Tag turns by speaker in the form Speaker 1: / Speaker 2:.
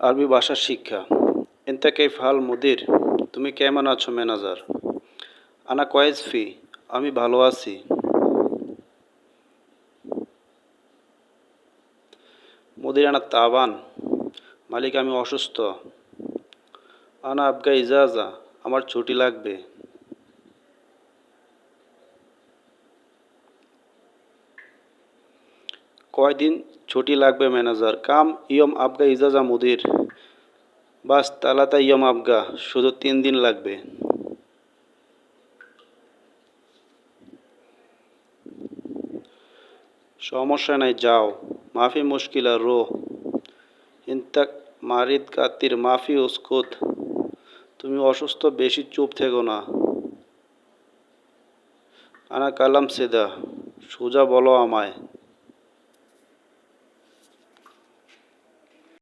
Speaker 1: আরবি ভাষার শিক্ষা। এন্তা কেইফ হাল মুদির? তুমি কেমন আছো ম্যানেজার? আনা কয়েস ফি? আমি ভালো আছি। মুদির আনা তাবান? মালিক আমি অসুস্থ। আনা আবগা ইজাজা? আমার ছুটি লাগবে। কয়দিন ছুটি লাগবে ম্যানেজার? কাম ইয়ম আবগা ইজাজা মুদির? বাস তালাতা ইয়ম আবগা, শুধু 3 দিন লাগবে। সমস্যা নাই, যাও। মাফি মুশকিলা, রো। ইনতাক মারিদ কাতির মাফি উস্কুত। তুমি অসুস্থ, বেশি চুপ থেকো না। আনা কালাম সেদা, সোজা বলো আমায়।